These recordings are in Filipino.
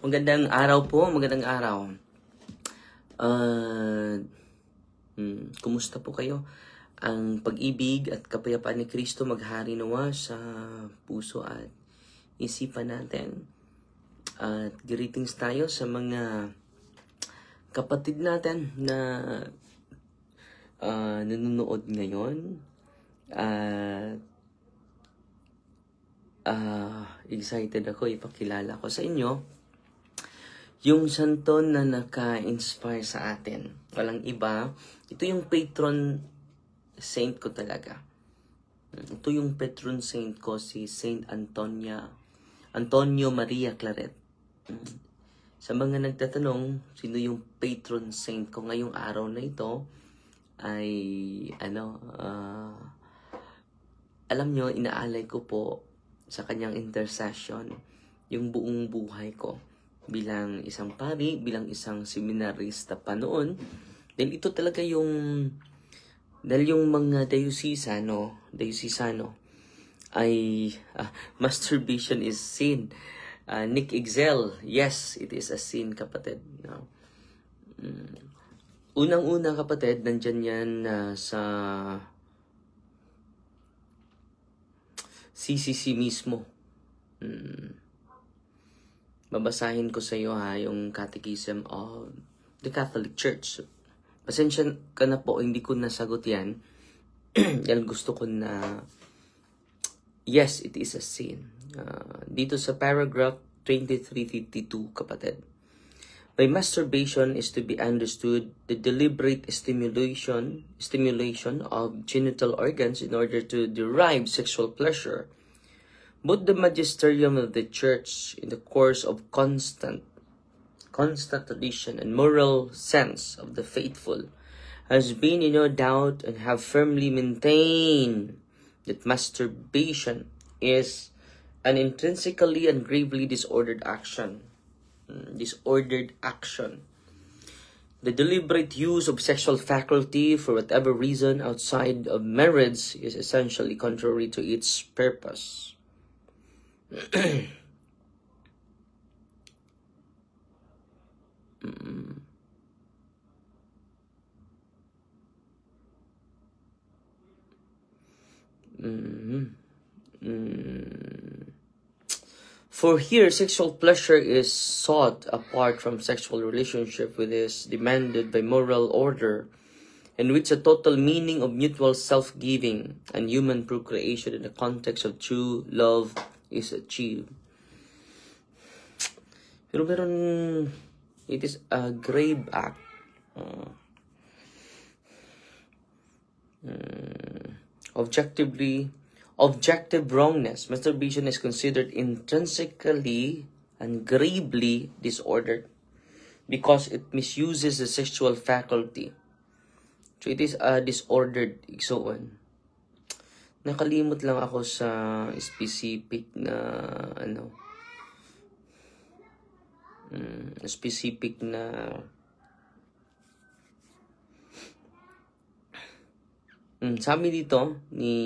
Magandang araw po, magandang araw. Kumusta po kayo? Ang pag-ibig at kapayapaan ni Kristo maghari nawa sa puso at isipan natin. At greetings tayo sa mga kapatid natin na nanonood ngayon. Excited ako ipakilala ko sa inyo yung santo na naka-inspire sa atin. Walang iba. Ito yung patron saint ko talaga. Ito yung patron saint ko, si Saint Antonio Maria Claret. Sa mga nagtatanong, sino yung patron saint ko ngayong araw na ito, ay alam nyo, inaalay ko po sa kanyang intercession yung buong buhay ko. Bilang isang pari, bilang isang seminarista pa noon. Dahil ito talaga yung mga dayosisano ay masturbation is sin. Nick Excel, yes, it is a sin, kapatid. No? Unang-una, kapatid, nandyan yan sa CCC mismo. Babasahin ko sa iyo yung Catechism of the Catholic Church. Pasensya ka na po, hindi ko nasagot yan. Dahil gusto ko na, yes, it is a sin. Dito sa paragraph 2352, kapatid. By masturbation is to be understood the deliberate stimulation of genital organs in order to derive sexual pleasure. Both the magisterium of the Church, in the course of constant tradition and moral sense of the faithful, has been in no doubt and have firmly maintained that masturbation is an intrinsically and gravely disordered action. The deliberate use of sexual faculty for whatever reason outside of marriage is essentially contrary to its purpose. For here, sexual pleasure is sought apart from sexual relationship, which is demanded by moral order, in which a total meaning of mutual self-giving and human procreation in the context of true love is achieved. Pero it is a grave act. Objective wrongness. Masturbation is considered intrinsically and gravely disordered because it misuses the sexual faculty. So it is a disordered igsoon. Nakalimot lang ako sa specific na sabi dito ni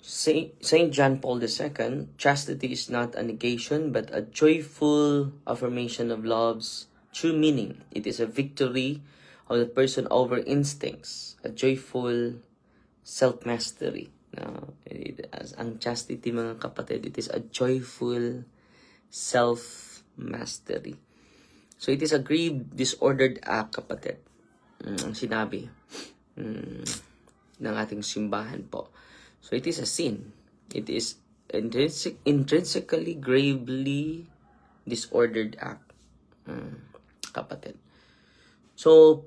Saint John Paul II, chastity is not a negation but a joyful affirmation of love's true meaning. It is a victory of the person over instincts, a joyful self-mastery. Ang chastity, mga kapatid, it is a joyful self-mastery. So it is a grave disordered act, kapatid. Ang sinabi ng ating simbahan po. So it is a sin. It is intrinsically gravely disordered act, kapatid. So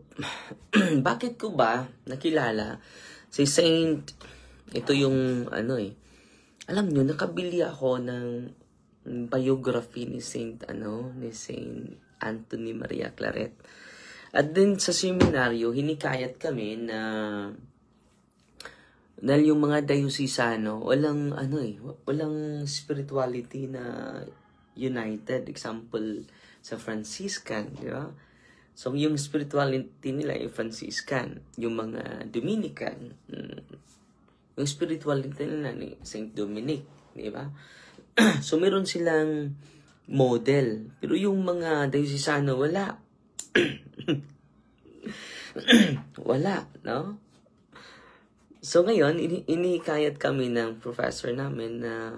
bakit ko ba nakilala si Saint, ito yung alam nyo, nakabili ako ng biography ni Saint Anthony Maria Claret. At din sa seminaryo, hinikayat kami na dahil yung mga dayosisano, walang spirituality na united. Example, sa Franciscan, di ba? So, yung spirituality nila ay Franciscan. Yung mga Dominican, yung spirituality nila ni Saint Dominic, di ba? So, meron silang model. Pero yung mga diocesano, wala. Wala, no? So ngayon, inikayat kami ng professor namin na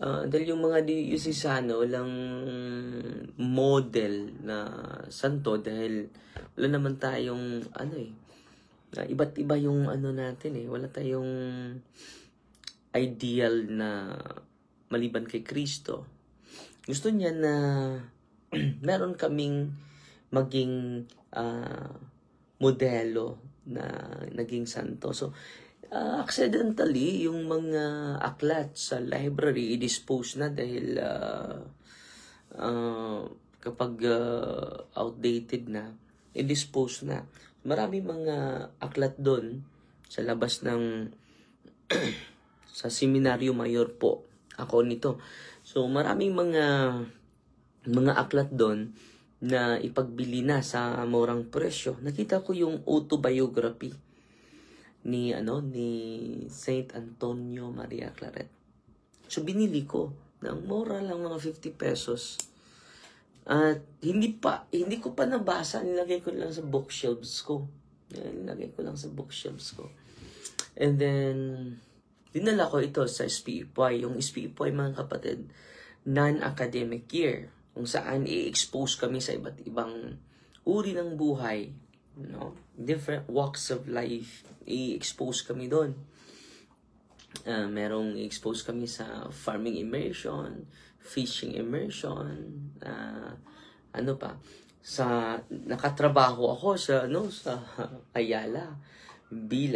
dahil yung mga diocesano walang model na santo dahil wala naman tayong iba't iba yung natin wala tayong ideal na maliban kay Kristo. Gusto niya na meron kaming maging modelo na naging santo. So, accidentally, yung mga aklat sa library, i-dispose na dahil kapag outdated na, i-dispose na. Maraming mga aklat doon sa labas ng sa Seminaryo Mayor po. Ako nito. So, maraming mga aklat doon na ipagbili na sa murang presyo. Nakita ko yung autobiography ni Saint Antonio Maria Claret. So binili ko ng mura lang, mga 50 pesos. At hindi ko pa nabasa, nilagay ko lang sa bookshelves ko. And then dinala ko ito sa SPEPY. Yung SPEPY, mga kapatid, non-academic year, kung saan i-expose kami sa iba't ibang uri ng buhay, different walks of life, i-expose kami doon. Merong i-expose kami sa farming immersion, fishing immersion, nakatrabaho ako sa Ayala,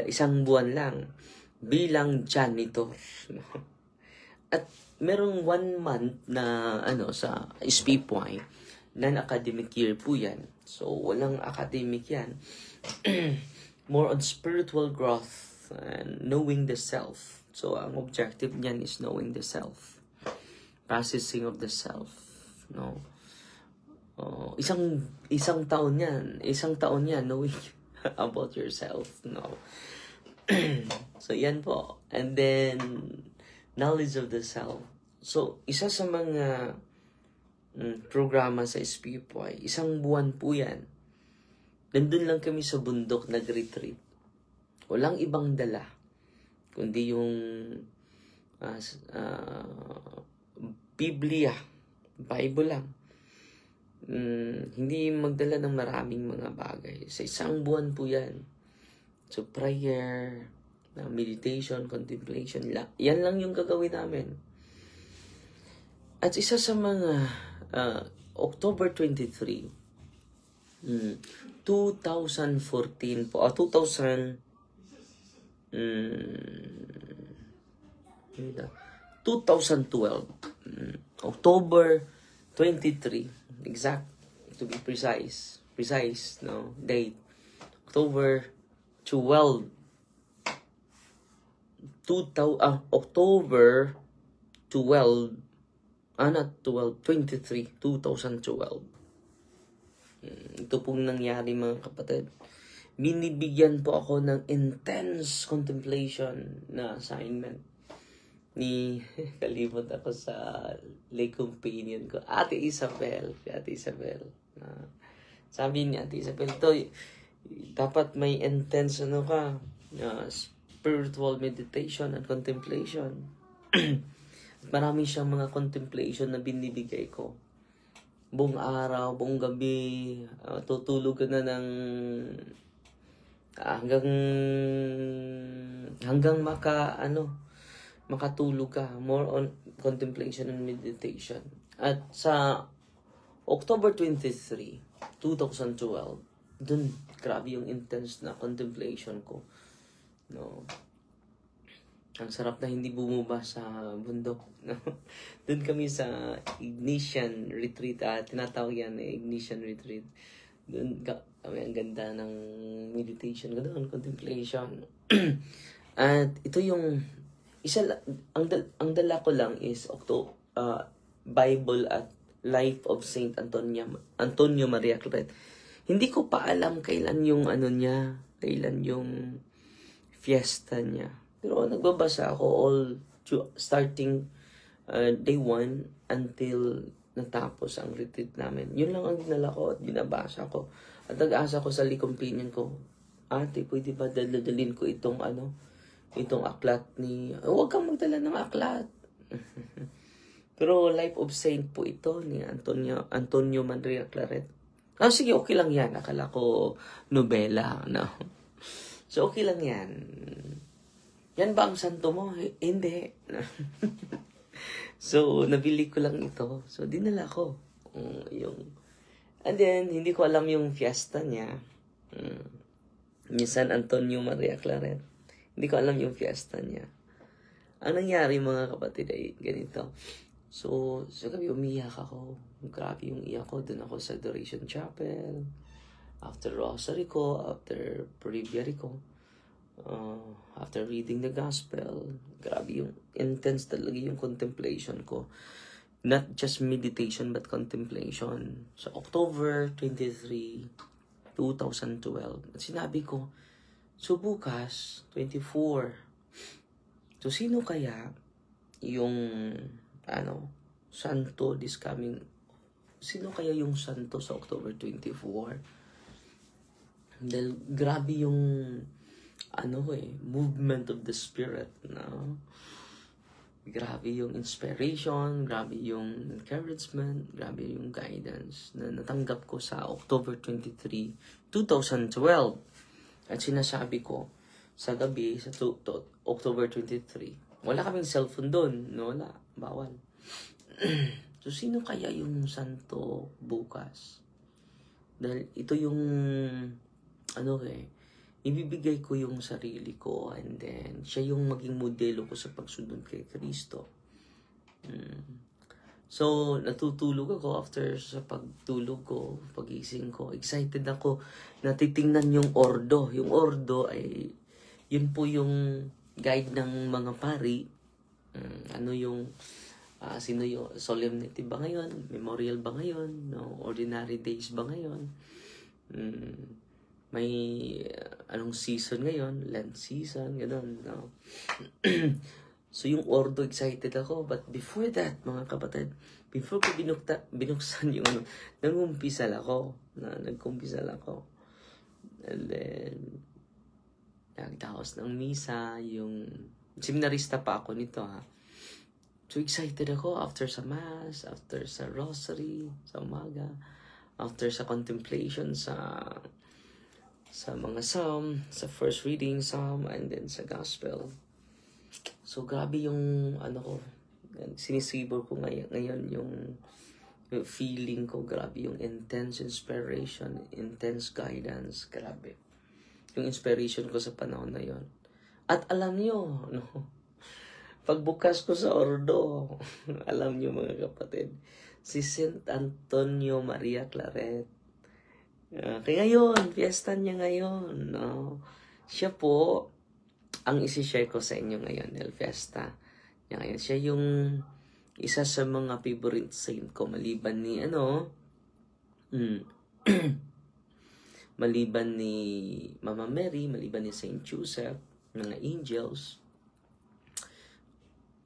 isang buwan lang, bilang janitor. At merong 1 month na sa SPEPY, non-academic year po yan. So, walang academic yan. More on spiritual growth and knowing the self. So, ang objective niyan is knowing the self. Processing of the self. No? Isang taon yan knowing about yourself. No? So, yan po. And then, knowledge of the self. So, isa sa mga programa sa SPEPY, 1 buwan po yan. Nandun lang kami sa bundok, nag-retreat. Walang ibang dala, kundi yung Biblia, Bible lang. Hindi magdala ng maraming mga bagay. Sa 1 buwan po yan. So, prayer, meditation, contemplation, yan lang yung gagawin namin. At isa sa mga October 23, 2014 po, 2012, October 23, exact, to be precise, date, October 12, October 12, 23, 2012. Ito pong nangyari, mga kapatid. Binibigyan po ako ng intense contemplation na assignment. Kalibot ako sa lay companion ko, Ate Isabel. Sabi ni Ate Isabel, dapat may intense spiritual meditation and contemplation. Marami siyang mga contemplation na binibigay ko. Buong araw, buong gabi, tutulog ka na ng hanggang makatulog ka. More on contemplation and meditation. At sa October 23, 2012, dun, grabe yung intense na contemplation ko. Ang sarap na hindi bumaba sa bundok. Doon kami sa Ignition Retreat. Tinatawag yan Ignition Retreat. Doon ang ganda ng meditation ko doon, contemplation. At ito yung ang dala ko lang is Bible at Life of Saint Antonio Maria Claret. Hindi ko pa alam kailan yung kailan yung fiesta niya. Pero nagbabasa ako starting day 1 until natapos ang retreat namin. Yun lang ang dinala ko at binabasa ko. At nag-asa ko sa companion ko, ate, pwede ba dadalhin ko itong aklat ni... Huwag kang magdala ng aklat. Pero Life of Saint po ito ni Antonio Maria Claret. Sige, okay lang yan. Akala ko nobela, no? So, okay lang yan. Yan ba ang santo mo? Hindi. So, nabili ko lang ito. So, dinala ko. And then, hindi ko alam yung fiesta niya. Ni San Antonio Maria Claret. Hindi ko alam yung fiesta niya. Ang nangyari, mga kapatid, ay ganito. So gabi umiyak ako. Grabe yung iyak ko. Doon ako sa Adoration Chapel. After Rosary ko, after Breviary ko. After reading the Gospel. Grabe yung intense talaga yung contemplation ko. Not just meditation, but contemplation. So, October 23, 2012. At sinabi ko, so bukas, 24. So, sino kaya yung, santo this coming, sino kaya yung santo sa October 24? Dahil grabe yung, movement of the Spirit, no? Grabe yung inspiration, grabe yung encouragement, grabe yung guidance na natanggap ko sa October 23, 2012. At sinasabi ko, sa gabi, sa October 23, wala kaming cellphone doon. No, wala. Bawal. So, sino kaya yung santo bukas? Dahil ito yung, ibibigay ko yung sarili ko and then siya yung maging modelo ko sa pagsunod kay Kristo. So, natutulog ako after sa pagtulog ko, pagising ko. Excited ako na titingnan yung ordo. Yung ordo ay, yun po yung guide ng mga pari. Sino yung solemnity ba ngayon? Memorial ba ngayon? No? Ordinary days ba ngayon? May anong season ngayon? Lent season, gano'n, no? So, yung ordo, excited ako. But before that, mga kapatid, before ko binuksan yung nagkumpisal ako. And then, nagdaos ng misa, yung seminarista pa ako nito, ha. So, excited ako after sa mass, after sa rosary, sa umaga, after sa contemplation, sa mga psalm, sa first reading psalm, and then sa gospel. So, grabe yung, sinisibor ko ngayon yung feeling ko, grabe yung intense inspiration, intense guidance, grabe. Yung inspiration ko sa panahon na yon. At alam nyo, pagbukas ko sa ordo, alam nyo mga kapatid, si Saint Antonio Maria Claret. Kaya ngayon, fiesta niya ngayon, no? Siya po, ang isi-share ko sa inyo ngayon, El Fiesta niya ngayon. Siya yung isa sa mga favorite saint ko, maliban ni, maliban ni Mama Mary, maliban ni Saint Joseph, mga angels.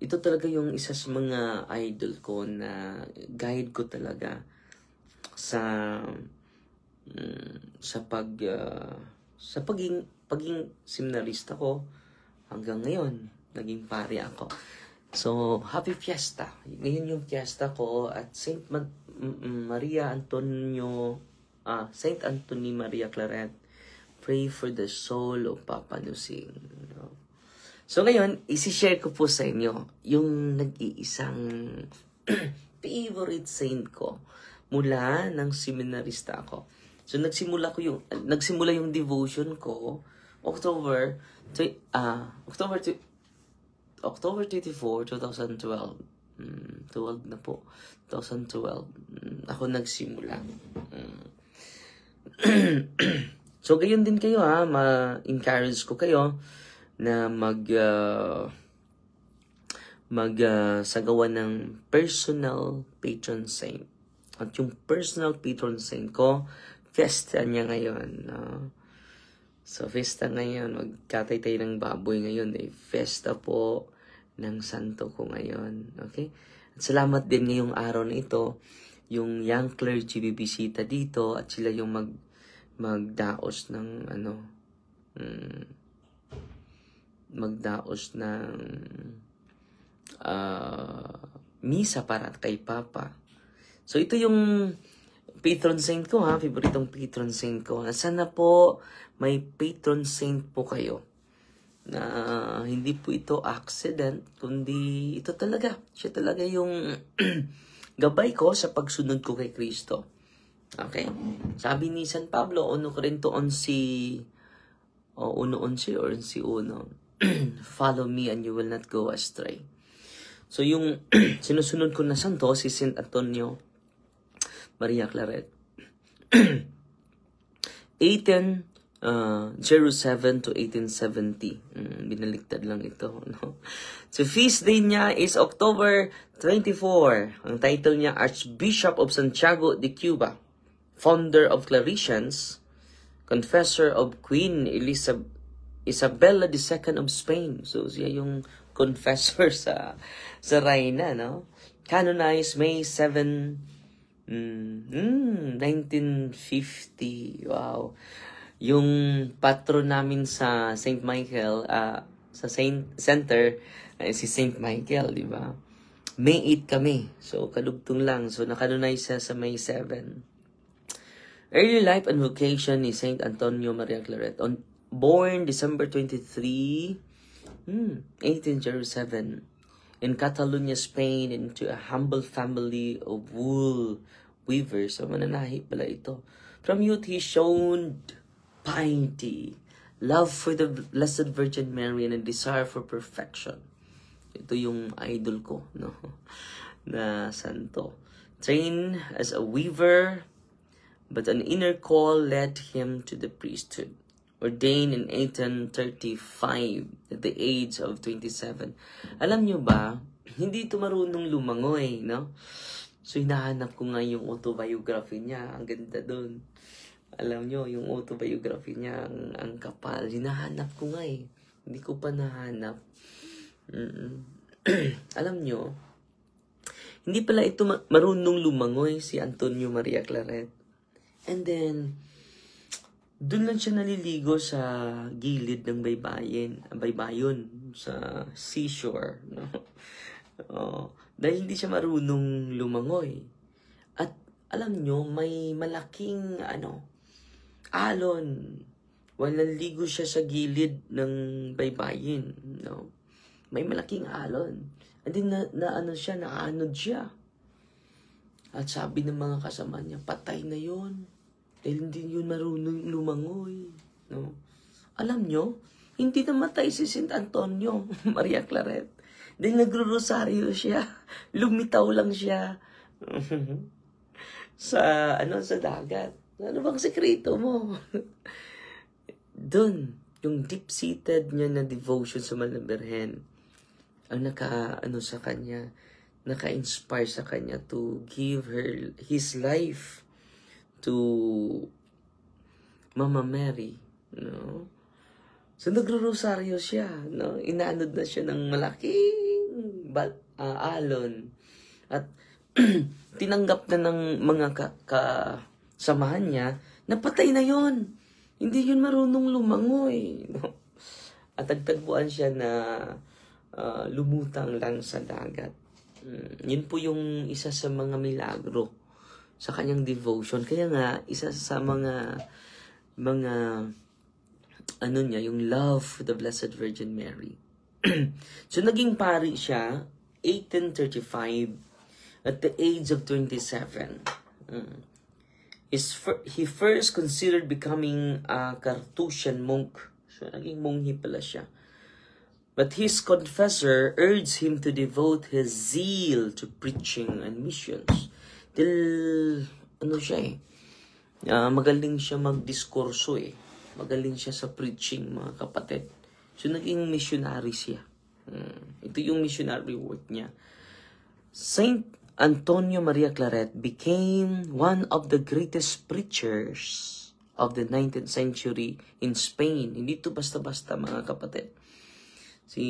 Ito talaga yung isa sa mga idol ko na guide ko talaga sa paging seminarista ko hanggang ngayon. Naging pari ako. So, happy fiesta. Ngayon yung fiesta ko at Saint Anthony Maria Claret. Pray for the soul of Papa Nusing. So ngayon, isi-share ko po sa inyo yung nag-iisang favorite saint ko mula ng seminarista ako. So nagsimula yung devotion ko October 24, 2012. 12 na po. 2012. Ako nagsimula. So gayon din kayo, ma-encourage ko kayo na sagawa ng personal patron saint. At yung personal patron saint ko, fiesta niya ngayon. So, fiesta ngayon, magkatay tayo ng baboy ngayon. Fiesta po. ng santo ko ngayon. Okay? At salamat din ngayong araw na ito, yung young clergy bibisita dito at sila yung magdaos ng magdaos ng misa para kay Papa. So ito yung patron saint ko ha, favoritong patron saint ko. Sana po may patron saint po kayo na hindi po ito accident, kundi ito talaga. Siya talaga yung gabay ko sa pagsunod ko kay Kristo. Okay? Sabi ni San Pablo, 1 Corinto 11, or 11, follow me and you will not go astray. So yung sinusunod ko na santo, si Saint Antonio Maria Claret. 1807 to 1870. Binaliktad lang ito. No? So feast day niya is October 24. Ang title niya, Archbishop of Santiago de Cuba, founder of Claretians, confessor of Queen Isabella II of Spain. So siya yung confessor sa Reina, no? Canonized May 7, 1950. Wow. Yung patron namin sa St. Michael, sa Saint Center, si St. Michael, di ba? May 8 kami. So, kadugtong lang. So, nakanonize siya sa May 7. Early life and vocation ni Saint Antonio Maria Claret. Born December 23, 1807, in Catalonia, Spain, into a humble family of wool weavers. So, mananahi pala ito. From youth, he shown piety, love for the Blessed Virgin Mary, and a desire for perfection. Ito yung idol ko, no? Na santo. Trained as a weaver, but an inner call led him to the priesthood. Ordained in 1835 at the age of 27. Alam nyo ba, hindi ito marunong lumangoy, no? So, hinahanap ko nga yung autobiography niya. Ang ganda dun. Alam nyo, yung autobiography niya, ang kapal. Hinahanap ko nga eh. Hindi ko pa nahanap. Alam nyo, hindi pala ito marunong lumangoy si Antonio Maria Claret. And then, doon lang siya naliligo sa gilid ng baybayon, sa seashore. No? Dahil hindi siya marunong lumangoy. At alam nyo, may malaking alon. While naligo siya sa gilid ng baybayin, no? May malaking alon. And then naanod siya. At sabi ng mga kasama niya, patay na yon. Dahil hindi yun marunong lumangoy, no? Alam nyo, hindi namatay si Saint Antonio Maria Claret. Dahil nagro-rosaryo siya. Lumitaw lang siya sa dagat. Ano bang sekreto mo? Doon, yung deep-seated niya na devotion sa Mahal na Birhen, ang naka-inspire sa kanya to give his life to Mama Mary, no? So, nagro-rosaryo siya, no? Inaanod na siya ng malaking alon. At tinanggap na ng mga kasamahan niya, napatay na yon. Hindi yun marunong lumangoy. No? At nagtagpuan siya na lumutang lang sa dagat. Yun po yung isa sa mga milagro sa kanyang devotion. Kaya nga, isa sa mga yung love for the Blessed Virgin Mary. So, naging pari siya, 1835, at the age of 27. He first considered becoming a Carthusian monk. So, naging monghi pala siya. But his confessor urged him to devote his zeal to preaching and missions. Till, magaling siya magdiskurso eh. Magaling siya sa preaching, mga kapatid. So, naging missionary siya. Ito yung missionary work niya. Saint Antonio Maria Claret became one of the greatest preachers of the 19th century in Spain. Hindi ito basta-basta, mga kapatid. Si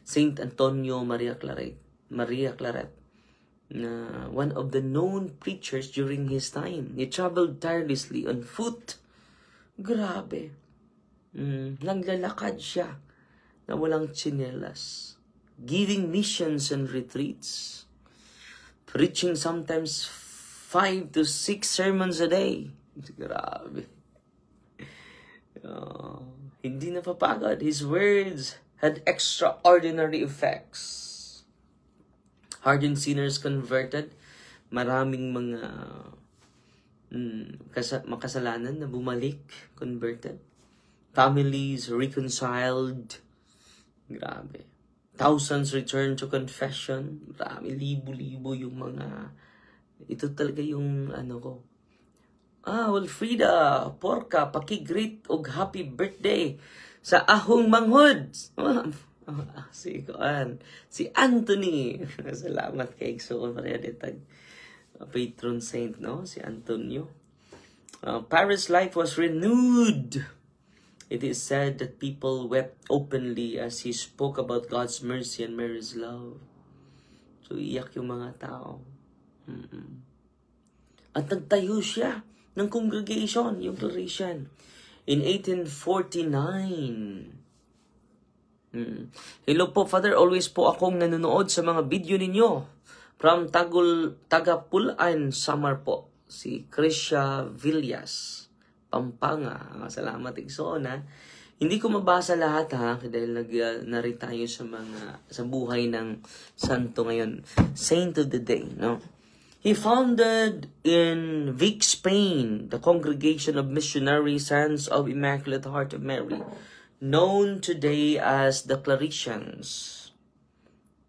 Saint Antonio Maria Claret, na one of the known preachers during his time. He traveled tirelessly on foot. Grabe. Naglalakad siya na walang tsinelas. Giving missions and retreats. Preaching sometimes 5 to 6 sermons a day. Grabe. Hindi napapagod. His words had extraordinary effects. Hardened sinners converted. Maraming mga makasalanan na bumalik, converted. Families reconciled. Grabe. Thousands returned to confession. Grabe, libo-libo yung mga... Ito talaga yung ano ko. Wilfrida, Porca, pakigreet og happy birthday sa ahong manghod. Si Anthony. Salamat kay Igsoon Maria Detag. Patron saint, no? Si Antonio. Paris' life was renewed. It is said that people wept openly as he spoke about God's mercy and Mary's love. So, iyak yung mga tao. At nagtayo siya ng congregation, yung Claretian, in 1849. Hello po, Father. Always po akong nanonood sa mga video ninyo. From Tagapulan, Samar po. Si Krisha Villas, Pampanga. Salamat, Igsoon, ha. Hindi ko mabasa lahat, ha, dahil na-rin tayo sa buhay ng santo ngayon. Saint of the day, no? He founded in Vic, Spain, the Congregation of Missionary Sons of Immaculate Heart of Mary, known today as the Claretians.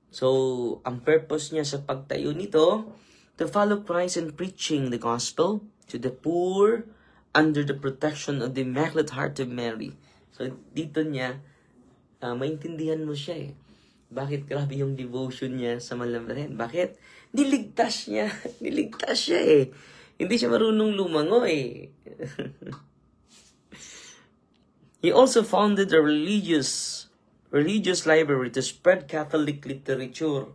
So, ang purpose niya sa pagtayo nito, to follow Christ in preaching the gospel to the poor under the protection of the Immaculate Heart of Mary. So, dito niya, maintindihan mo siya, eh. Bakit grabe yung devotion niya sa Malambaren? Bakit? Niligtas siya, eh. Hindi siya marunong lumango, eh. He also founded a religious library to spread Catholic literature.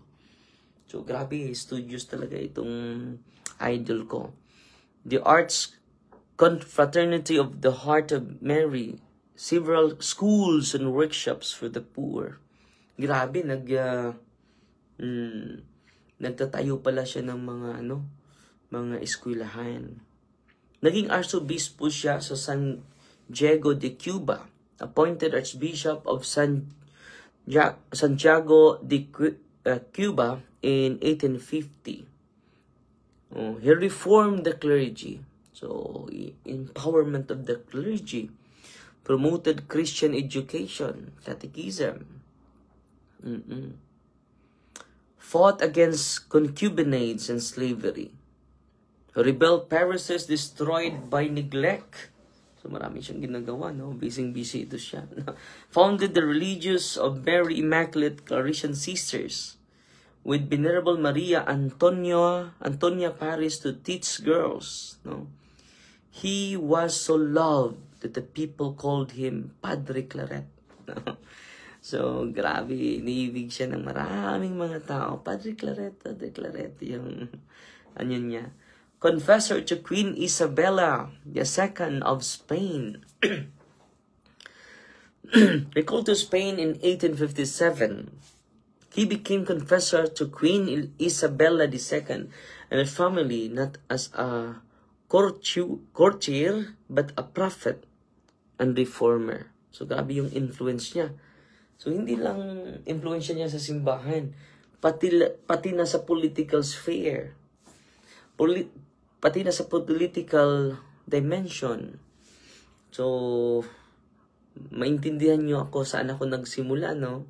So, grabe, studious talaga itong idol ko. The Arts Confraternity of the Heart of Mary, several schools and workshops for the poor. Grabe, nagtatayo pala siya ng mga eskwelahan. Naging arsobispo siya sa San Diego de Cuba, appointed Archbishop of Santiago de Cuba in 1850. He reformed the clergy. So, empowerment of the clergy. Promoted Christian education, catechism. Fought against concubinage and slavery. Rebelled parishes destroyed by neglect. So marami siyang ginagawa, no? Busy ito siya. Founded the religious of Mary Immaculate Claretian Sisters with Venerable Maria Antonia Paris to teach girls, no? He was so loved that the people called him Padre Claret. So, grabe, iniibig siya ng maraming mga tao. Padre Claret, yung niya. Confessor to Queen Isabella II of Spain. Recalled to Spain in 1857, he became confessor to Queen Isabella II and her family, not as a courtier, but a prophet and reformer. So, grabe yung influence niya. So, hindi lang influensya niya sa simbahan, pati na sa political sphere, pati na sa political dimension. So, maintindihan niyo ako saan ako nagsimula, no?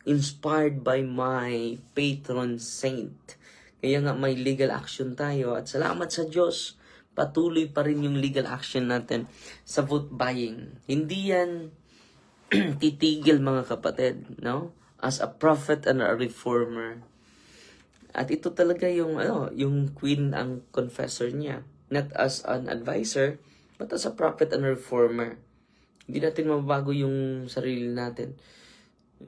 Inspired by my patron saint. Kaya nga may legal action tayo. At salamat sa Diyos, patuloy pa rin yung legal action natin sa vote buying. Hindi yan titigil, mga kapatid, no? As a prophet and a reformer. At ito talaga yung queen ang confessor niya. Not as an advisor, but as a prophet and a reformer. Hindi natin mababago yung sarili natin.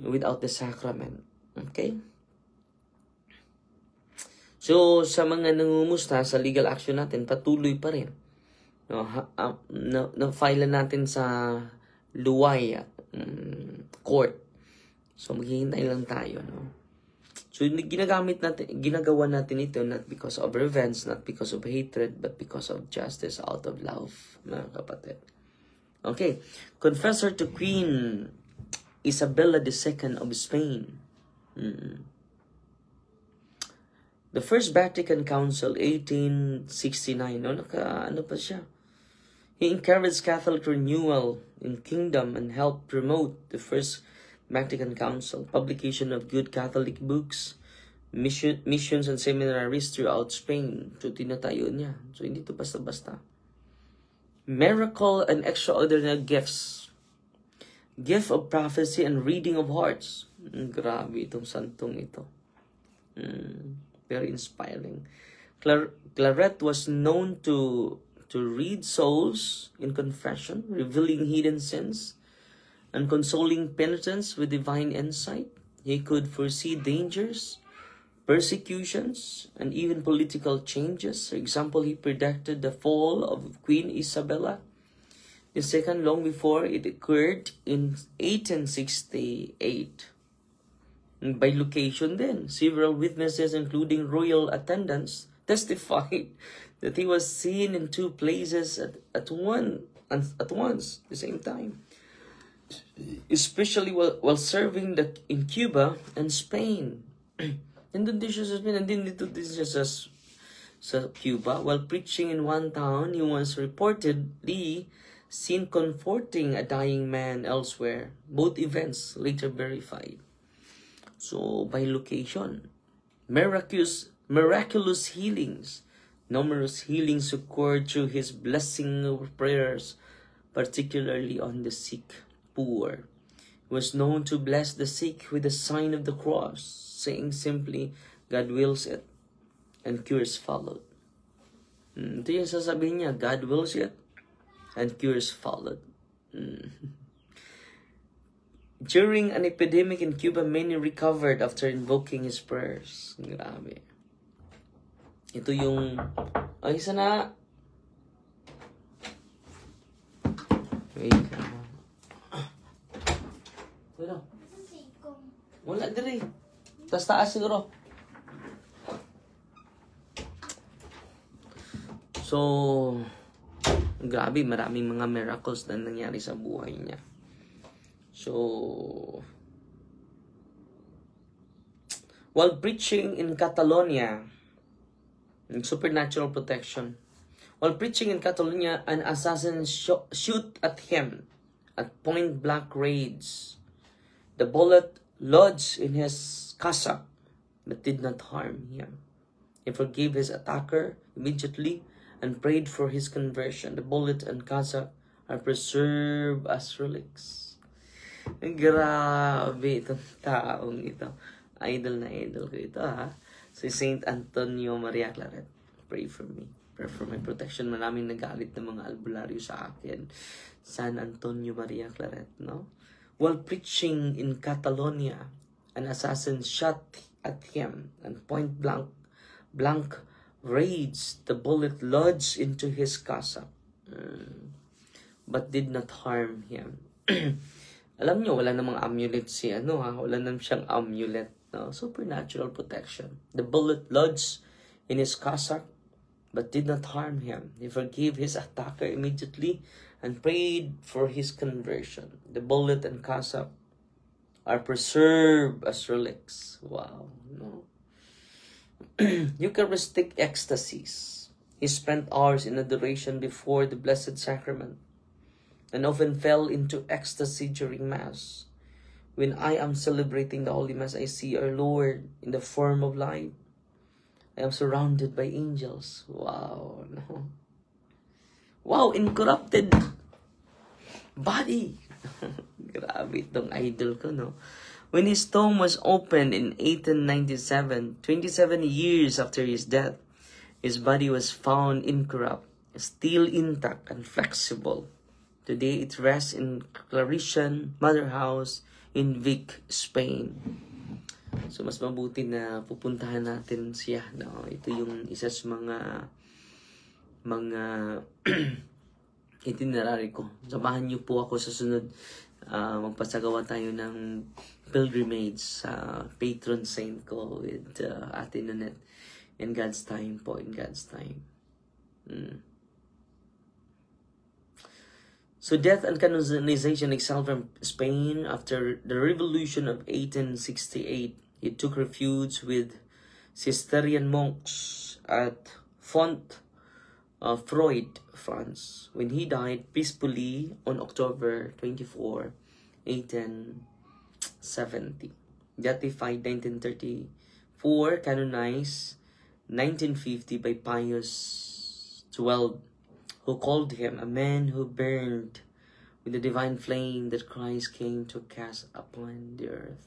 without the sacrament. Okay? So, sa mga nangumusta sa legal action natin, patuloy pa rin. No, na-file natin sa Luway court. So, maghihintay lang tayo, no? So, ginagawa natin ito not because of revenge, not because of hatred, but because of justice, out of love, mga kapatid. Okay. Confessor to Queen Isabella II of Spain. The First Vatican Council, 1869. No, ano pa siya? He encouraged Catholic renewal in kingdom and helped promote the First Vatican Council, publication of good Catholic books, missions and seminaries throughout Spain. So, tinatayo niya. So, hindi ito basta-basta. Miracle and extraordinary gifts. Gift of prophecy and reading of hearts. Grabe itong santong ito. Very inspiring. Claret was known to read souls in confession, revealing hidden sins, and consoling penitents with divine insight. He could foresee dangers, persecutions, and even political changes. For example, he predicted the fall of Queen Isabella II long before it occurred in 1868. By location then, several witnesses, including royal attendants, testified that he was seen in two places at once, the same time. Especially while serving in Cuba and Spain. Nandun din siya sa Spain, nandun dito din siya sa Cuba. While preaching in one town, he was reportedly seen comforting a dying man elsewhere. Both events later verified. So, by location, miraculous healings. Numerous healings occurred through his blessing of prayers, particularly on the sick. Poor. He was known to bless the sick with the sign of the cross, saying simply, God wills it, and cures followed. Ito yung sasabihin niya, God wills it, and cures followed. During an epidemic in Cuba, many recovered after invoking his prayers. Grabe. Ito yung... Ay, isa na! Wait. Wala diri. Taas siguro. So, grabe, maraming mga miracles na nangyari sa buhay niya. So, while preaching in Catalonia, supernatural protection. While preaching in Catalonia, an assassin shoot at him at point-blank range. The bullet lodged in his cassock, but did not harm him. He forgave his attacker immediately and prayed for his conversion. The bullet and cassock are preserved as relics. Grabe itong taong ito. Idol na idol ko ito, ha. Si Saint Antonio Maria Claret. Pray for me. Pray for my protection. Maraming nagalit ng mga albularyo sa akin. San Antonio Maria Claret, no? While preaching in Catalonia, an assassin shot at him and point-blank range. The bullet lodged into his cassock, but did not harm him. Alam nyo, wala namang amulet si wala namang siyang amulet, no? Supernatural protection. The bullet lodged in his cassock, but did not harm him. He forgave his attacker immediately and prayed for his conversion. The bullet and cassock are preserved as relics. Wow, no? Eucharistic ecstasies. He spent hours in adoration before the Blessed Sacrament and often fell into ecstasy during Mass. When I am celebrating the Holy Mass, I see our Lord in the form of light. I am surrounded by angels. Wow, no? Wow, incorrupted body. Grabe itong idol ko, no? When his tomb was opened in 1897, 27 years after his death, his body was found incorrupt, still intact and flexible. Today it rests in Claretian Mother House in Vic, Spain. So mas mabuti na pupuntahan natin siya, no? Ito yung isa sa mga itinerary ko. Samahan niyo po ako sa sunod. Magpasagawa tayo ng pilgrimage sa patron saint ko with Ate Nanette. In God's time po, in God's time. So death and canonization exiled from Spain after the revolution of 1868. He took refuge with Cistercian monks at Font-Freud, France, when he died peacefully on October 24, 1870. Beatified 1934, canonized 1950 by Pius XII, who called him a man who burned with the divine flame that Christ came to cast upon the earth.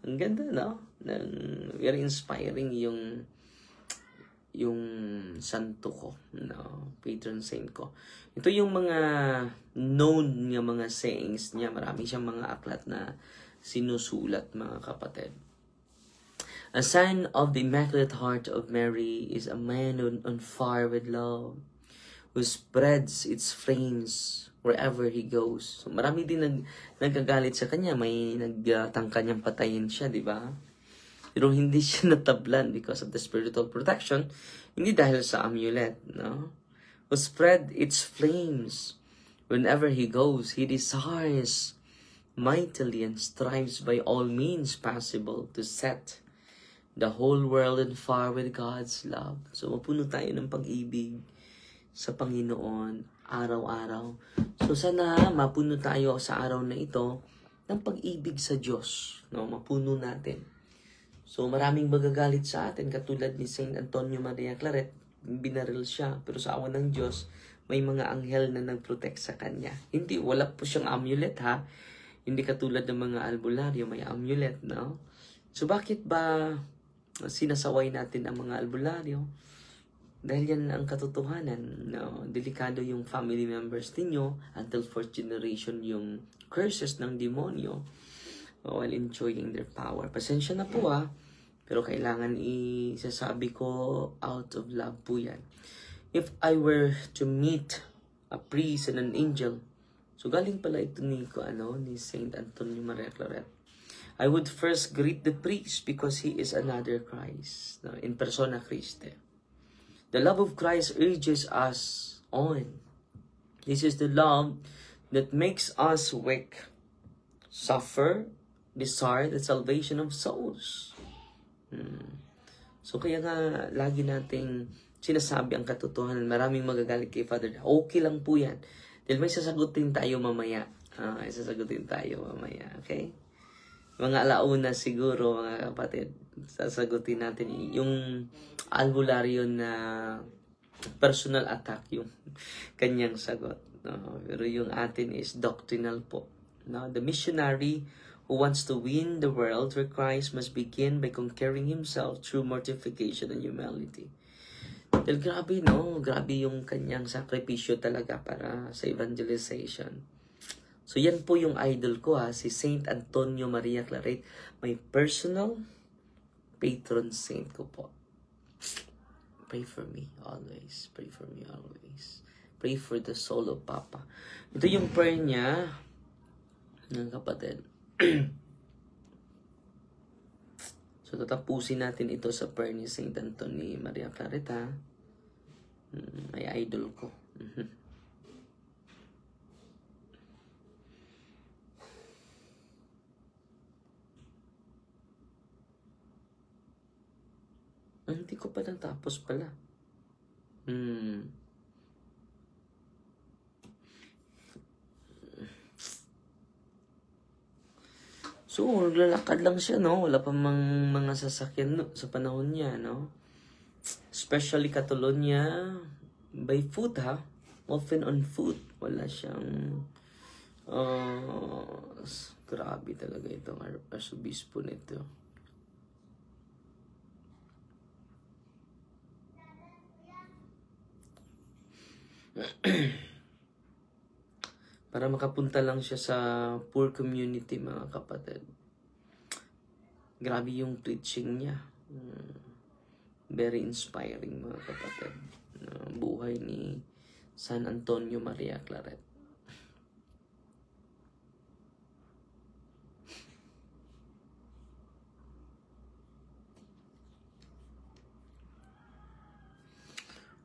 Ang ganda, no? Very inspiring yung santo ko, no? Patron saint ko. Ito yung mga known nga mga sayings niya. Marami siyang mga aklat na sinusulat, mga kapatid. A sign of the Immaculate Heart of Mary is a man on fire with love, who spreads its flames wherever he goes. So marami din nagagalit sa kanya, may nagtangka niyang patayin siya, di ba? Pero hindi siya natablan because of the spiritual protection, hindi dahil sa amulet, no? Who spread its flames whenever he goes. He desires mightily and strives by all means possible to set the whole world on fire with God's love. So mapuno tayo ng pag-ibig sa Panginoon araw-araw. So sana mapuno tayo sa araw na ito ng pag-ibig sa Diyos, no? Mapuno natin. So maraming magagalit sa atin, katulad ni Saint Antonio Maria Claret. Binaril siya, pero sa awa ng Diyos may mga anghel na nagprotect sa kanya. Hindi, wala po siyang amulet, ha? Hindi katulad ng mga albularyo, may amulet, no? So bakit ba sinasaway natin ang mga albularyo? Dahil yan ang katotohanan, no? Delikado yung family members ninyo until fourth generation yung curses ng demonyo while enjoying their power. Pasensya na po, pero kailangan isasabi ko out of love po yan. If I were to meet a priest and an angel, so galing pala ito ni Saint Antonio Maria Claret, I would first greet the priest because he is another Christ, no? In persona Christi. The love of Christ urges us on. This is the love that makes us weak, suffer, desire the salvation of souls. So kaya nga lagi nating sinasabi ang katotohanan. Maraming magagalit kay Father. Okay lang po yan. Dahil may sasagutin tayo mamaya. Okay? Mga alauna siguro, mga kapatid. Sasagutin natin yung albularyo na personal attack, yung kanyang sagot, no? Pero yung atin is doctrinal po, no? The missionary who wants to win the world for Christ must begin by conquering himself through mortification and humility. Dahil grabe, no? Grabe yung kanyang sakripisyo talaga para sa evangelization. So yan po yung idol ko, si Saint Antonio Maria Claret, my personal patron saint ko po. Pray for me always. Pray for me always. Pray for the soul of Papa. Ito yung prayer niya, ng kapatid. So tatapusin natin ito sa prayer ni Saint Antonio Maria Claret, ay idol ko. Hindi ko pa natapos pala. So, lalakad lang siya, no? Wala pa mga sasakyan sa panahon niya, no? Especially Catalonia by foot, often on foot. Wala siyang grabe talaga itong arsobispo nito. Para para makapunta lang siya sa poor community, mga kapatid. Grabe yung preaching niya. Very inspiring, mga kapatid. Buhay ni San Antonio Maria Claret.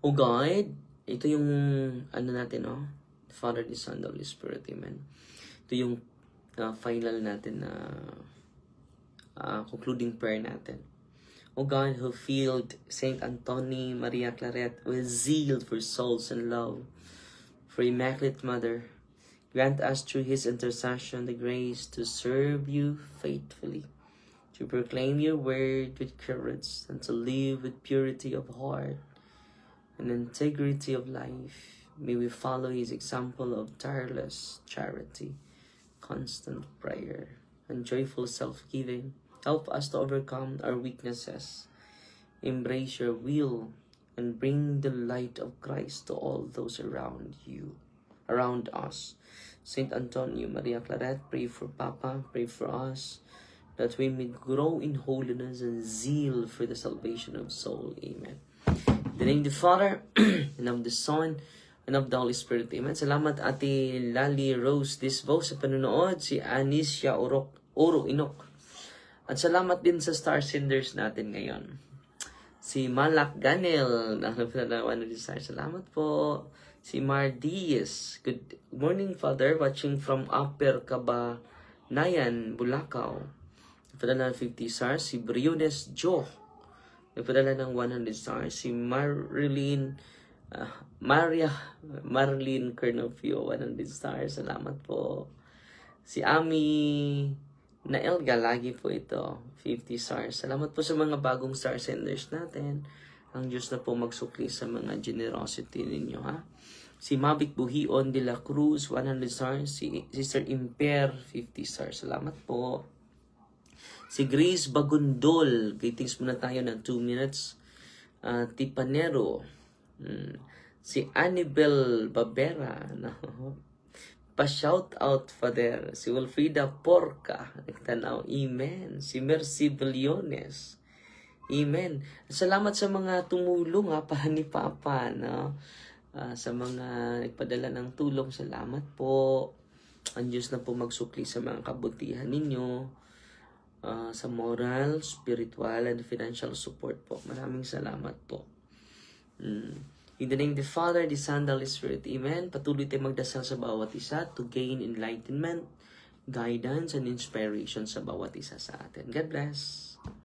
Oh God, ito yung ano natin, Father, the Son, the Holy Spirit, Amen. Ito yung final natin na concluding prayer natin. O God, who filled Saint Anthony Maria Claret with zeal for souls and love for Immaculate Mother, grant us through his intercession the grace to serve you faithfully, to proclaim your word with courage, and to live with purity of heart and integrity of life. May we follow his example of tireless charity, constant prayer, and joyful self-giving. Help us to overcome our weaknesses, embrace your will, and bring the light of Christ to all those around us. Saint Antonio Maria Claret, pray for Papa, pray for us, that we may grow in holiness and zeal for the salvation of soul. Amen. In the name of the Father, and of the Son, and of the Holy Spirit. Amen. Salamat Ate Lali Rose Disbo sa panonood. Si Anisha Oro Inok. At salamat din sa star senders natin ngayon. Si Malak Ganel. Salamat po. Si Mar Diaz. Good morning, Father. Watching from Upper Cabanayan, Bulacau. Nagpadala ng 50 stars. Si Briones Jo. Nagpadala ng 100 stars. Si Marlene Carnofio, 100 stars. Salamat po. Si Ami Naelga, lagi po ito, 50 stars. Salamat po sa mga bagong star senders natin. Ang Diyos na po magsukli sa mga generosity ninyo, ha? Si Mavic Buhion de la Cruz, 100 stars. Si Sister Imper, 50 stars. Salamat po. Si Grace Bagundol, greetings muna tayo ng 2 minutes. Tipanero. Si Anibel Babera, pa-shout out, Father. Si Wilfrida Porca, nagtanaw, amen. Si Mercy Billiones, amen. Salamat sa mga tumulong, para ni Papa, sa mga nagpadala ng tulong, salamat po. Ang Diyos na po magsukli sa mga kabutihan ninyo, sa moral, spiritual, and financial support po. Maraming salamat po. In the name of the Father, the Son, the Holy Spirit. Amen. Patuloy tayo magdasal sa bawat isa to gain enlightenment, guidance, and inspiration sa bawat isa sa atin. God bless.